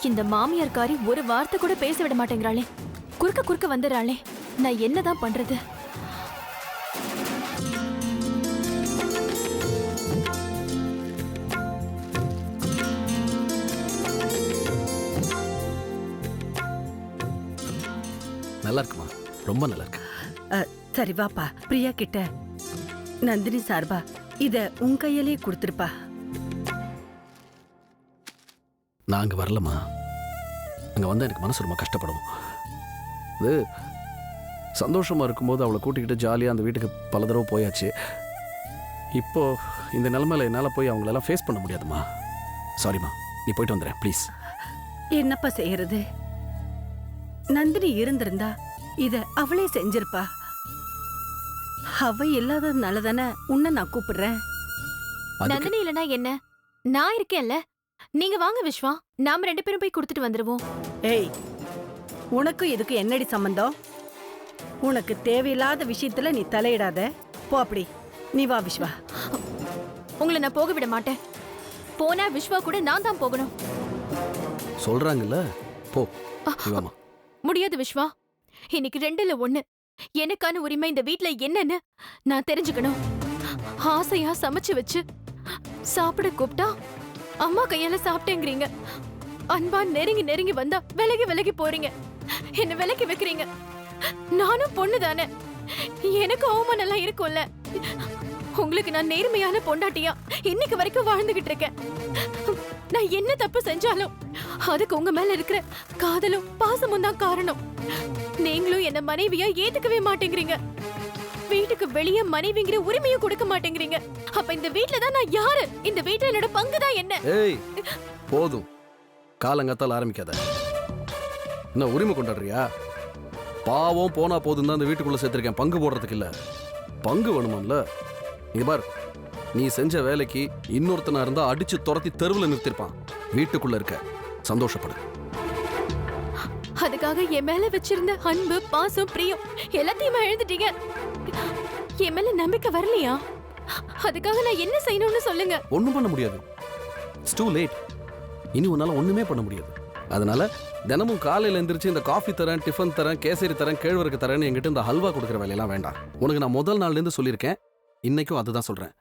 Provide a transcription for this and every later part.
இந்த மாமியார்காரி ஒரு வார்த்தை கூட பேச விட மாட்டேங்கிறாளே, குறுக்க குறுக்க வந்துடுறாளே. நான் என்னதான் பண்றது? நல்லா இருக்குமா? ரொம்ப நல்லா இருக்கு. சரி வாப்பா, பிரியா கிட்ட நந்தினி சார்பா இத உன் கையிலே கொடுத்துருப்பா. நான் அங்க வரலமா. அங்க வந்தா எனக்கு மனசு ரொம்ப கஷ்டப்படும். இது சந்தோஷமா இருக்கும்போது அவளை கூட்டிக்கிட்டு ஜாலியாக அந்த வீட்டுக்கு பல தடவை போயாச்சு. இப்போ இந்த நிலைமையில என்னால் போய் அவங்களெல்லாம் ஃபேஸ் பண்ண முடியாதுமா. சாரிம்மா, நீ போயிட்டு வந்துடுறேன் ப்ளீஸ். என்னப்பா செய்யறது? நந்தினி இருந்திருந்தா இத அவளே செஞ்சிருப்பா. அவ இல்லாததுனால தானே உன்னை நான் கூப்பிடுறேன். நந்தினி இல்லனா என்ன, நான் இருக்கேன்ல. நீங்க வாங்க விஸ்வா, நாம 2 பேரும் போய் கொடுத்துட்டு வந்துருவோம். ஏய், உனக்கு இதுக்கு என்னடி சம்பந்தம்? உனக்கு தேவையில்லாத விஷயத்துல நீ தலையிடாத. போ, அப்படி நீ வா விஸ்வா. உங்களை நான் போக விட மாட்டேன். போனா விஸ்வா கூட நான் தான் போகணும். சொல்றாங்கல்ல, போ. வாமா. முடியாது விஸ்வா, இன்னைக்கு 2ல 1. எனக்கான உரிமை இந்த வீட்ல என்னன்னு நான் தெரிஞ்சுக்கணும். ஆசையா சமைச்சு வச்சு சாப்பிட கூப்பிட்டா அம்மா கையால சாப்பிட்டேங்கிறீங்க. அன்பா நெருங்கி நெருங்கி வந்தா விலகி விலகி போறீங்க. என்ன விலக்கி வைக்கிறீங்க. நானும் பொண்ணு தானே, எனக்கு அவமானம் எல்லாம் இருக்கும்ல. உங்களுக்கு நான் நேர்மையான பொண்டாட்டியா இன்னைக்கு வரைக்கும் வாழ்ந்துகிட்டு இருக்கேன். நான் என்ன தப்பு செஞ்சாலும் அதுக்கு உங்க மேல இருக்கிற காதலும் பாசமும் தான் காரணம். நீங்களும் என்ன மனைவியா ஏத்துக்கவே மாட்டேங்கிறீங்க. வீட்டுக்கு வெளியே மனைவிங்கிற உரிமையும் கொடுக்க மாட்டேங்கிறீங்க. அப்ப இந்த வீட்ல தான் நான் யாரு? இந்த வீட்ல என்னோட பங்கு தான் என்ன? ஏய், போதும். காலங்கத்தால் ஆரம்பிக்காத. என்ன உரிமை கொண்டாடுறியா? பாவம் போனா போதும் தான் இந்த வீட்டுக்குள்ள சேர்த்திருக்கேன். பங்கு போடுறதுக்கு இல்ல. பங்கு வேணுமான்ல. இங்க பார், நீ செஞ்ச வேலைக்கு இன்னொருத்தனா இருந்தா அடிச்சு துரத்தி தெருவில் நிறுத்திருப்பான். வீட்டுக்குள்ள இருக்க சந்தோஷப்படு. அதுக்காக என் மேல வச்சிருந்த அன்பு, பாசம், பிரியம் எல்லாத்தையுமே எழுந்துட்டீங்க. என் மேல நம்பிக்கை வரலையா? அதுக்காக நான் என்ன செய்யணும்னு சொல்லுங்க. ஒண்ணும் பண்ண முடியாது. It's too late. இனி உன்னால ஒண்ணுமே பண்ண முடியாது. அதனால தினமும் காலையில எந்திரிச்சு இந்த காஃபி தரேன், டிஃபன் தரேன், கேசரி தரேன், கேழ்வரகு தரேன்னு என்கிட்ட இந்த ஹல்வா கொடுக்குற வேலையெல்லாம் வேண்டாம். உனக்கு நான் முதல் நாள்ல இருந்து சொல்லியிருக்கேன், இன்னைக்கும் அதுதான் சொல்றேன்.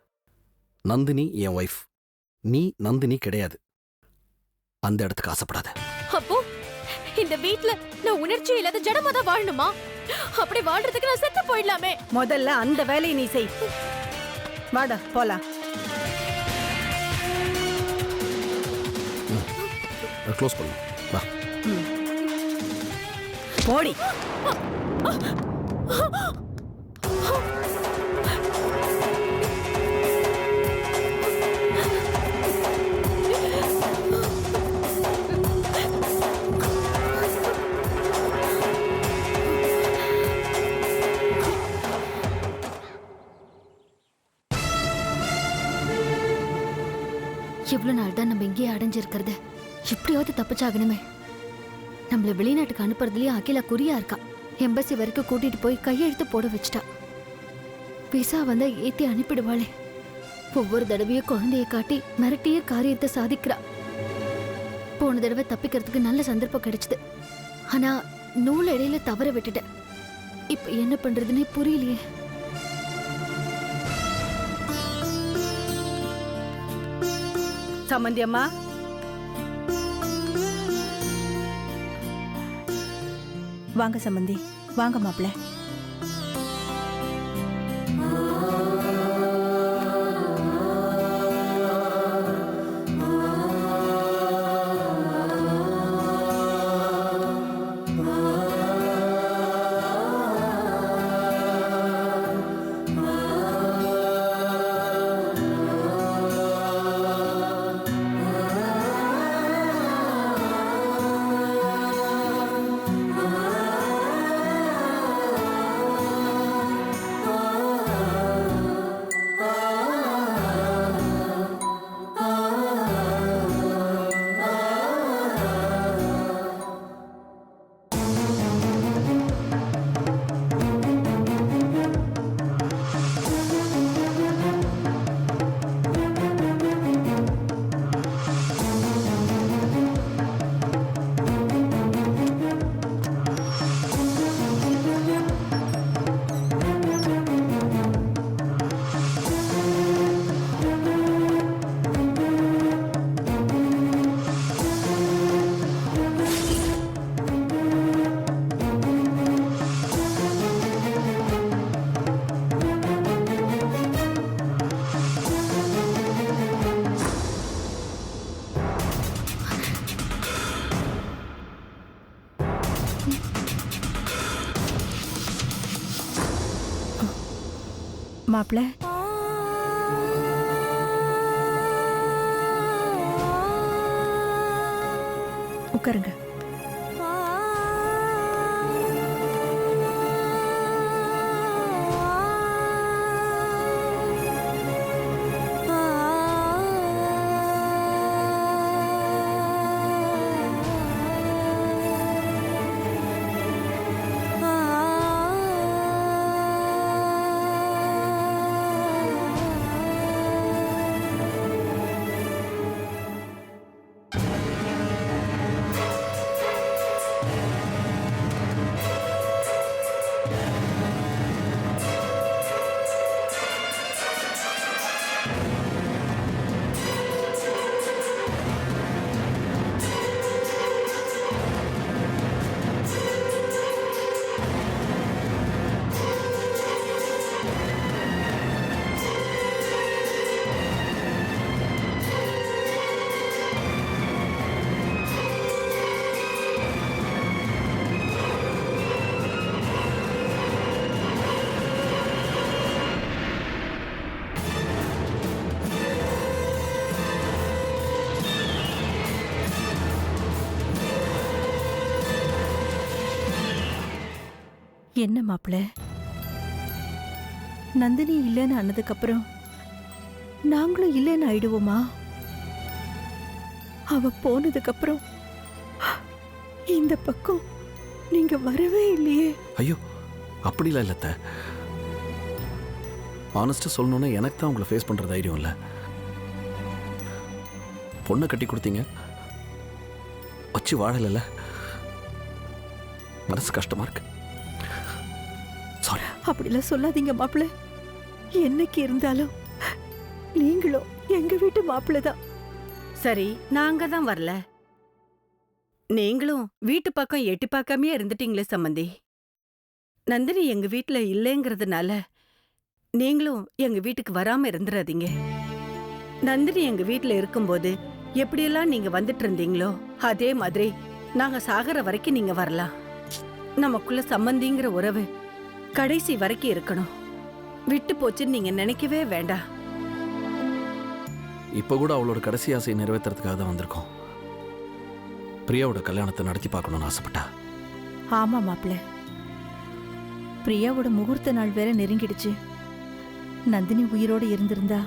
நந்தினி என் ஒய்ஃப், நீ நந்தினி கிடையாது. அந்த இடத்துக்கு ஆசைப்படாத. அப்போ இந்த வீட்ல நான் உணர்ச்சி இல்லாத ஜடமா தான் வாழணுமா? அப்படி வாழ்றதுக்கு நான் செத்து போயிடலாமே. முதல்ல அந்த வேலையை நீ செய். வாடா போலாம். க்ளோஸ் பண்ணு. வா. போடி. இவ்வளவு நாள் தான் நம்ம இங்கேயே அடைஞ்சிருக்கிறது. எப்படியாவது தப்பிச்சாகணுமே. நம்மள வெளிநாட்டுக்கு அனுப்புறதுலயும் அகிலா குறியா இருக்கா. எம்பசி வரைக்கும் கூட்டிட்டு போய் கையெழுத்து போட வச்சுட்டா. விசா வந்தா ஏத்தி அனுப்பிடுவாளே. ஒவ்வொரு தடவையும் குழந்தைய காட்டி மிரட்டிய காரியத்தை சாதிக்கிறா. போன தடவை தப்பிக்கிறதுக்கு நல்ல சந்தர்ப்பம் கிடைச்சது. ஆனா நூல் இடையில தவற விட்டுட்டேன். இப்ப என்ன பண்றதுன்னே புரியலையே. சம்மந்தி அம்மா, வாங்க சம்பந்தி, வாங்க மாப்பிள்ள. மாப்பிள உட்காருங்க. என்ன மாப்பிள, நந்தினி இல்லைன்னு ஆனதுக்கு அப்புறம் நாங்களும் இல்லைன்னு ஆயிடுவோமா? அவ போனதுக்கு அப்புறம் இந்த பக்கம் நீங்க வரவே இல்லையே. ஐயோ அப்படிலாம் இல்லத்த. ஆனஸ்டா சொல்லணும்னா எனக்கு தான் உங்களை ஃபேஸ் பண்ற தைரியம் இல்லை. பொண்ணை கட்டி கொடுத்தீங்க, வச்சு வாழல, மனசு கஷ்டமா இருக்கு. சாரி. அப்படிலாம் சொல்லாதீங்க மாப்பிள. என்னைக்கு இருந்தாலும் நீங்களும் எங்க வீட்டு மாப்பிள்ள தான். சரி, நாங்க தான் வரல. நீங்களும் வீட்டு பக்கம் எட்டி பார்க்காமே இருந்துட்டீங்களே சம்மந்தி. நந்தினி எங்க வீட்ல இல்லைங்கிறதுனால நீங்களும் எங்க வீட்டுக்கு வராம இருந்துடாதீங்க. நந்தினி எங்க வீட்ல இருக்கும்போது எப்படியெல்லாம் நீங்க வந்துட்டு இருந்தீங்களோ அதே மாதிரி நாங்க சாகர வரைக்கும் நீங்க வரலாம். நமக்குள்ள சம்மந்திங்கிற உறவு கடைசி வரைக்கும் இருக்கணும். விட்டு போச்சுன்னு நீங்க நினைக்கவே வேண்டாம். இப்போ கூட அவளோட கடைசி ஆசையை நிறைவேற்றுறதுக்காக தான் வந்திருக்கோம். பிரியாவோட கல்யாணத்தை நடத்தி பார்க்கணும்னு ஆசைப்பட்டா. ஆமா மாப்பிள்ள, பிரியாவோட முகூர்த்த நாள் வேற நெருங்கிடுச்சு. நந்தினி உயிரோட இருந்திருந்தா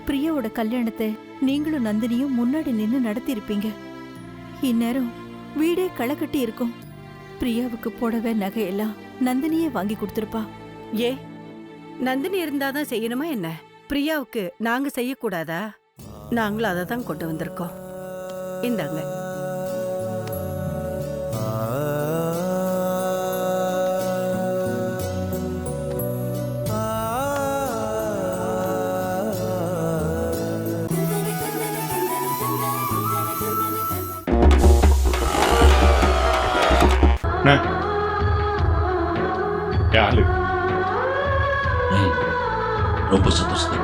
பிரியாவோட கல்யாணத்தை நீங்களும் நந்தினியும் முன்னாடி நின்று நடத்தியிருப்பீங்க. இந்நேரம் வீடே களை கட்டி இருக்கும். பிரியாவுக்கு போடவே நகையெல்லாம் நந்தினியே வாங்கி கொடுத்துருப்பா. ஏ, நந்தினி இருந்தாதான் செய்யணுமா என்ன? பிரியாவுக்கு நாங்க செய்யக்கூடாதா? நாங்களும் அதை தான் கொண்டு வந்திருக்கோம். இந்தாங்க. யாரு? ரொம்ப சந்தோஷம்.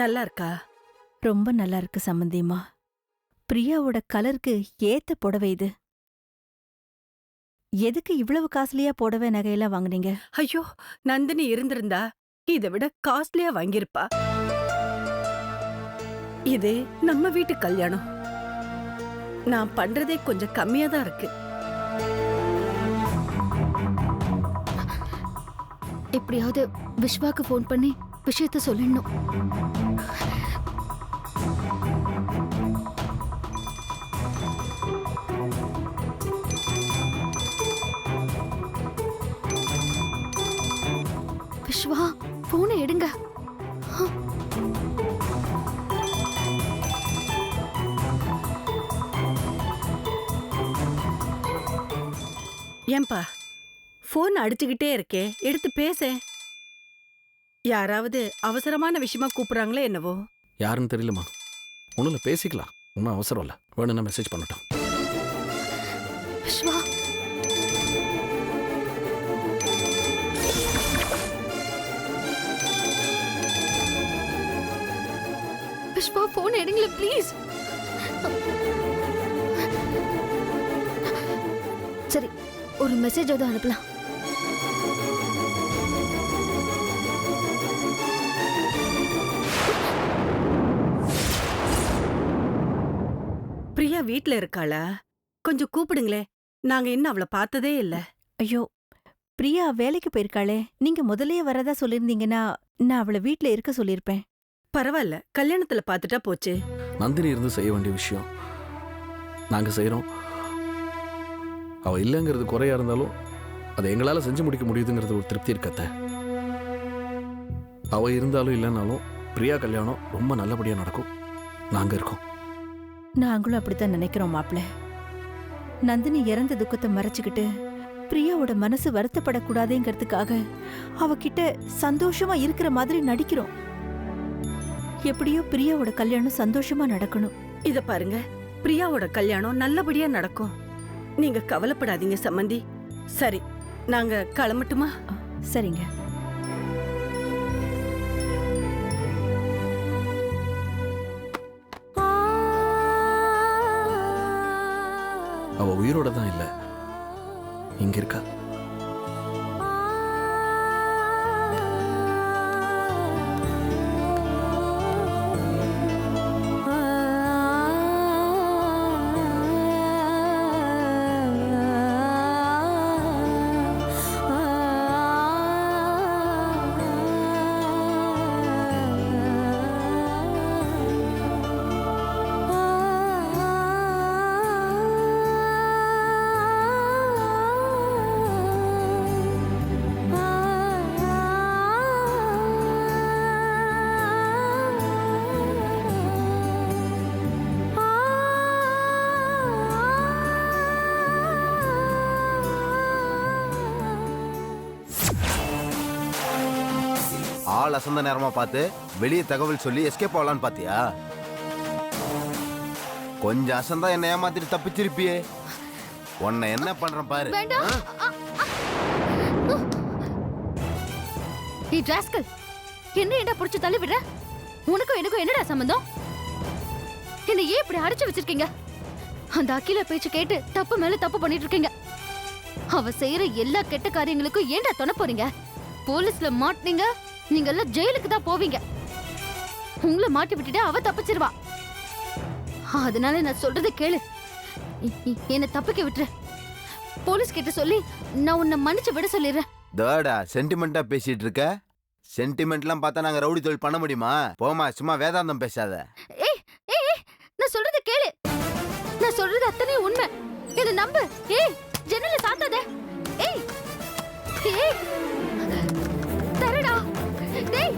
நல்லா இருக்கா? ரொம்ப நல்லா இருக்கு சம்பந்தியம்மா. பிரியாவோட கலருக்கு ஏத்த புடவை இது. எதுக்கு இவ்வளவு காஸ்ட்லியா புடவை நகையெல்லாம் வாங்குனீங்க? ஐயோ, நந்தினி இருந்திருந்தா இதை விட காஸ்ட்லியா வாங்கியிருப்பா. இது நம்ம வீட்டு கல்யாணம். நான் பண்றதே கொஞ்சம் கம்மியா தான் இருக்கு. எப்படியாவது விஸ்வாக்கு ஃபோன் பண்ணி விஷயத்த சொல்லிடணும். விஸ்வா, போனை எடுங்க. ஏன்பா போன் அடிச்சுக்கிட்டே இருக்கே, எடுத்து பேச. யாராவது அவசரமான விஷயமா கூப்பிடுறாங்களோ என்னவோ. யாருன்னு தெரியலமா. ஒன்றும் இல்லை, பேசிக்கலாம். ஒன்றும் அவசரம் இல்லை. வேணும்னா மெசேஜ் பண்ணட்டும். விஸ்வா, விஸ்வா போன் எடுங்களேன் ப்ளீஸ். சரி, ஒரு மெசேஜ் ஏதோ அனுப்பலாம். பிரியா வீட்ல இருக்காளா? கொஞ்சம் கூப்பிடுங்களே. நாங்க இன்னும் அவளை பார்த்ததே இல்ல. ஐயோ, பிரியா வேலைக்கு போயிருக்காளே. நீங்க முதல்லயே வரதா சொல்லியிருந்தீங்கன்னா நான் அவளை வீட்ல இருக்க சொல்லியிருப்பேன். பரவாயில்ல, கல்யாணத்துல பார்த்துட்டா போச்சு. நந்தினி இருந்து செய்ய வேண்டிய விஷயம் நாங்கள் செய்கிறோம். அவள் இல்லைங்கிறது குறையா இருந்தாலும் அதை எங்களால் செஞ்சு முடிக்க முடியுதுங்கிறது ஒரு திருப்தி இருக்கத்த. அவள் இருந்தாலும் இல்லைன்னாலும் பிரியா கல்யாணம் ரொம்ப நல்லபடியாக நடக்கும். நாங்கள் இருக்கோம். நாங்களும் அப்படித்தான் நினைக்கிறோம் மாப்ள. நந்தினி இறந்த துக்கத்தை மறைச்சுக்கிட்டு பிரியாவோட மனசு வருத்தப்படக்கூடாதுங்கிறதுக்காக அவகிட்ட சந்தோஷமா இருக்கிற மாதிரி நடிக்கிறோம். எப்படியோ பிரியாவோட கல்யாணம் சந்தோஷமா நடக்கணும். இத பாருங்க, பிரியாவோட கல்யாணம் நல்லபடியா நடக்கும். நீங்க கவலைப்படாதீங்க சம்மந்தி. சரி, நாங்க கிளம்பட்டுமா? சரிங்க. அவள் உயிரோட தான் இல்லை, இங்க இருக்கா. ஆள் அசந்த நேரமா பார்த்து வெளியே தகவல் சொல்லி எஸ்கேப் ஆகலான்னு பாத்தியா? கொஞ்சம் அசந்தா என்ன ஏமாத்திட்டு தப்பிச்சிருப்பியே. உன்னை என்ன பண்றேன் பாரு. என்ன புடிச்சு தள்ளி விடுற? உனக்கும் எனக்கும் என்னடா சம்பந்தம்? என்ன ஏன் இப்படி அடைச்சு வச்சிருக்கீங்க? அந்த அகில பேச்சு கேட்டு தப்பு மேல தப்பு பண்ணிட்டு இருக்கீங்க. அவ செய்யற எல்லா கெட்ட காரியங்களுக்கும் ஏன்டா துணை போறீங்க? போலீஸ்ல மாட்டினீங்க, நீங்க எல்லாம் ஜெயிலுக்கு தான் போவீங்க. உங்களை மாட்டி விட்டுட்டு அவ தப்பிச்சிருவா. அதனால நான் சொல்றதை கேளு. என்ன தப்பிக்க விட்டுரு. போலீஸ் கிட்ட சொல்லி நான் உன்னை மன்னிச்சு விட சொல்லிடுறேன். தேடா சென்டிமெண்டா பேசிட்டு இருக்க. சென்டிமெண்ட்லாம் பார்த்தா நாங்க ரவுடி தொழில் பண்ண முடியுமா? போமா, சும்மா வேதாந்தம் பேசாத. ஏய் ஏய் ஏய், நான் சொல்றதை கேளு. நான் சொல்றது அத்தனை உண்மை. என்ன நம்பு. ஏய், ஜன்னல சாத்தாத. ஏய் ஏய், தரடா. டேய்,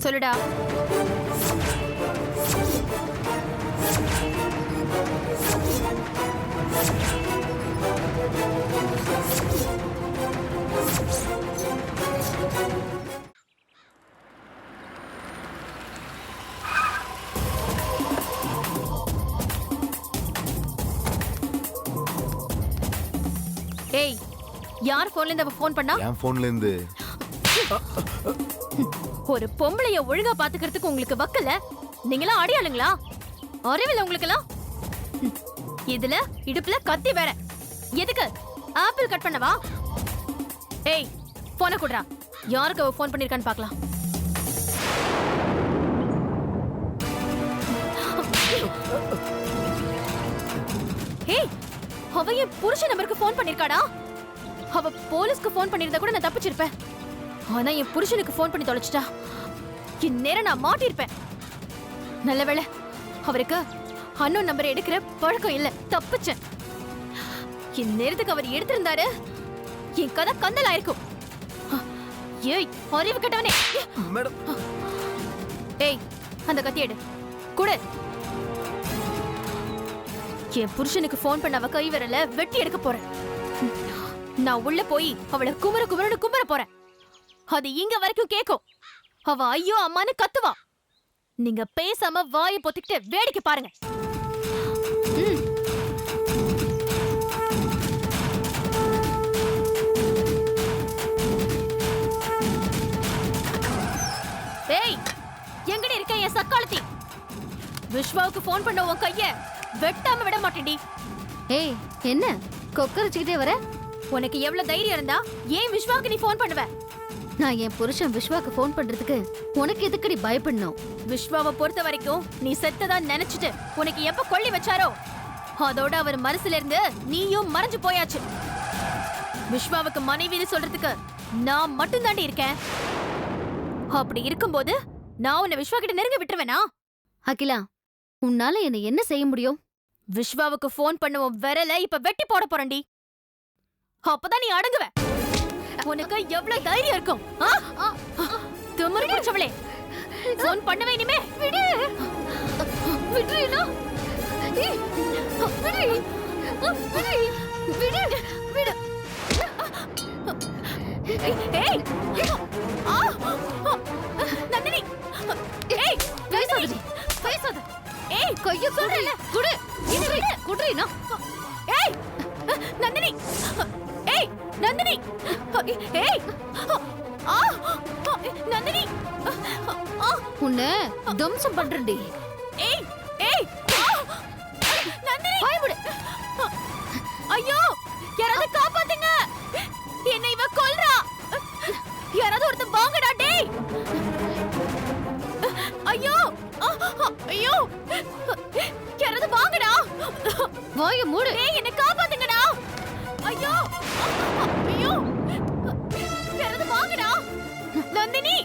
சொல்லுடா. ஏய், யார் போன்ல இருந்து ஃபோன் பண்ணா? என் போன்ல இருந்து. ஒரு பொம்பளைய ஒழுங்கா பாத்துக்கிறதுக்கு உங்களுக்கு வக்கல? நீங்களா அடியாளுங்களா? அறிவில்ல உங்களுக்கெல்லாம்? இதுல இடுப்புல கத்தி வேற. எதுக்கு? ஆப்பிள் கட் பண்ணவா? ஏய், போன குடுறா. யாருக்கு அவ ஃபோன் பண்ணிருக்கான்னு பார்க்கலாம். ஏய், அவ என் புருஷ நம்பருக்கு ஃபோன் பண்ணிருக்காடா. அவ போலீஸ்க்கு ஃபோன் பண்ணிருந்தா கூட நான் தப்பிச்சிருப்பேன். ஆனா என் புருஷனுக்கு ஃபோன் பண்ணி தொலைச்சிட்டா. இந்நேரம் நான் மாட்டிருப்பேன். நல்ல வேளை அவருக்கு அன்னோன் நம்பர் எடுக்கிற பழக்கம் இல்ல, தப்பிச்சேன். இந்நேரத்துக்கு அவர் எடுத்திருந்தாரு என் கதை கந்தலா இருக்கும். ஏய், அறிவு கட்டவனே. மேடம். ஏய், அந்த கத்தி எடு, குடு. என் புருஷனுக்கு ஃபோன் பண்ண அவ கை விரல வெட்டி எடுக்க போறேன். நான் உள்ள போய் அவளை குமர கும்பர போறேன். அது இங்க வரைக்கும் கேக்கும். அவ ஐயோ அம்மான்னு கத்துவா. நீங்க பேசாம வாயை பொத்திக்கிட்டு வேடிக்கை பாருங்க. ஏய், எங்கடி இருக்க என் சக்காலத்தி? விஸ்வாவுக்கு ஃபோன் பண்ண உன் கைய வெட்டாம விட மாட்டேன்டி. ஏய், என்ன கொக்கரிச்சுக்கிட்டே வர? உனக்கு எவ்வளவு தைரியம் இருந்தா ஏன் விஸ்வாவுக்கு நீ ஃபோன் பண்ணுவ? நான் என் புருஷன் விஸ்வாக்கு ஃபோன் பண்றதுக்கு உனக்கு எதுக்கடி பயப்படணும்? விஸ்வாவை பொறுத்த வரைக்கும் நீ செத்ததா நினைச்சிட்டு உனக்கு எப்ப கொள்ளி வச்சாரோ அதோட அவர் மனசுல இருந்து நீயும் மறைஞ்சு போயாச்சு. விஸ்வாவுக்கு மனைவின்னு சொல்றதுக்கு நான் மட்டும் தாண்டி இருக்கேன். அப்படி இருக்கும்போது நான் உன்னை விஸ்வா கிட்ட நெருங்க விட்டுருவேனா? அகிலா, உன்னால என்ன என்ன செய்ய முடியும்? விஸ்வாவுக்கு ஃபோன் பண்ணுவோம் விரல இப்ப வெட்டி போட போறேன்டி. அப்பதான் நீ அடங்குவ. உனக்கு எவ்வளவு தைரியம் இருக்கும்? திமிரு பிடிச்சவளே, ஃபோன் பண்ணவே இனிமே. விடு, விடுறீனா? விடு, விடு, விடு. ஏய், நந்தினி, ஏய், பேசாதடி, பேசாத. ஏய், கைய சொல்றல, குடு, குடு, குடுறீனா? ஏய், நந்தினி, ஏய், நந்தினி, ஏய், நந்தினி, உன்னை தம்சம் பண்றேன்டி. ஏய், ஏய், நந்தினி, பயப்படு. ஐயோ, யாராவது காப்பாத்துங்க. என்னை இவ கொல்றா. யாராவது ஒருத்தர் வாங்கடா. டேய், ஐயோ, ஐயோ, யாராவது வாங்கடா. வாய மூடு. டேய், என்னை காப்பாத்துங்கடா. ஐயோ, ஐயோ, யாராவது வாங்கடா. நந்தினி,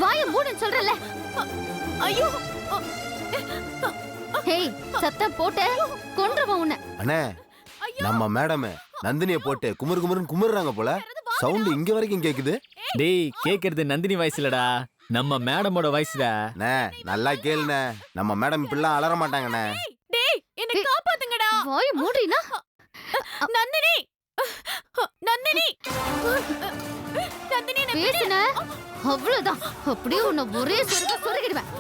வாய மூடுன்னு சொல்றல. ஐயோ, ஹேய், சத்தம் போட்ட கொன்றுவன் உன்னை. அண்ணே, நம்ம மேடம் நந்தினிய போட்டு குமுறு குமுறுன்னு குமுறுறாங்க போல. சவுண்ட் இங்க வரைக்கும் கேக்குது. டேய், கேக்குறது நந்தினி வாய்ஸ் இல்லடா, நம்ம மேடமோட வாய்ஸ்டா. அண்ணே, நல்லா கேளுண்ணே. நம்ம மேடம் இப்படிலாம் அலற மாட்டாங்கண்ணே. டேய், என்னை காப்பாத்துங்கடா. வாய மூடுறீனா? நந்தினி, நந்தினி, நந்தினி, என்ன பேசுன அவ்வளவுதான். அப்படியே உன்னை ஒரே சொருகிடுவேன்.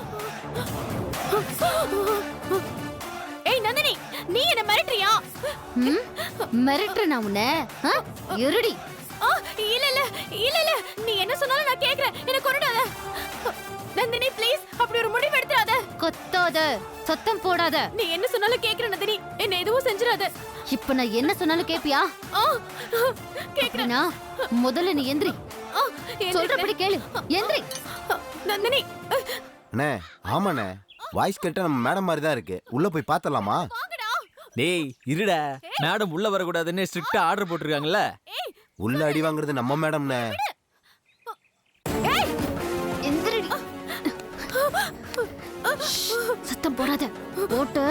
ஏய் நந்தினி, நீ என்ன மிரட்டுறியா? மிரட்டுற நான் உன்னை? இருடி. இல்ல இல்ல இல்ல இல்ல, நீ என்ன சொன்னாலும் நான் கேக்குறேன். என்ன கொன்னுடாத நந்தினி, ப்ளீஸ். அப்படி ஒரு முடிவு எடுத்துறாத. கொத்தாத, சத்தம் போடாத. நீ என்ன சொன்னாலும் கேக்குறேன் நந்தினி, என்ன எதுவும் செஞ்சிராத. இப்ப நான் என்ன சொன்னாலும் கேப்பியா? கேக்குறேன். முதல்ல நீ எந்திரி. சொல்றபடி கேளு. எந்திரி நந்தினி. அண்ணே, ஆமாண்ணே, வாய்ஸ் கேட்டா நம்ம மேடம் மாதிரி தான் இருக்கு. உள்ள போய் பார்த்தலாமா? டேய் இருடா, மேடம் உள்ள வரக்கூடாதுன்னு ஸ்ட்ரிக்ட்டா ஆர்டர் போட்டிருக்காங்கல்ல. உள்ள அடி வாங்குறது நம்ம மேடம்ண்ணே. எந்திரடி. சத்தம் போடாத. போட்டு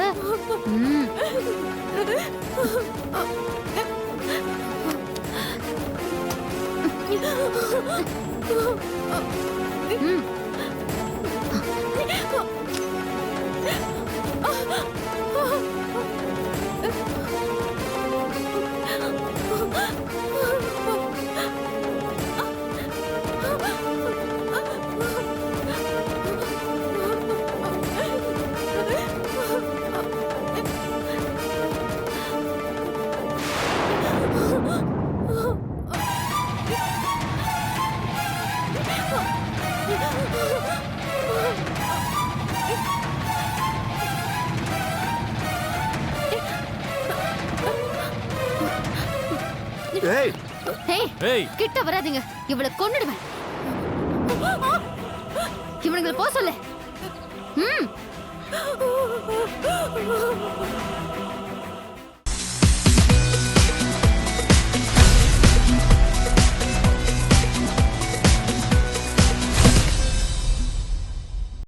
ஏய் கிட்ட வராதீங்க, இவளை கொன்னுடுவேன். இவனுங்களை போ சொல்லு. ம்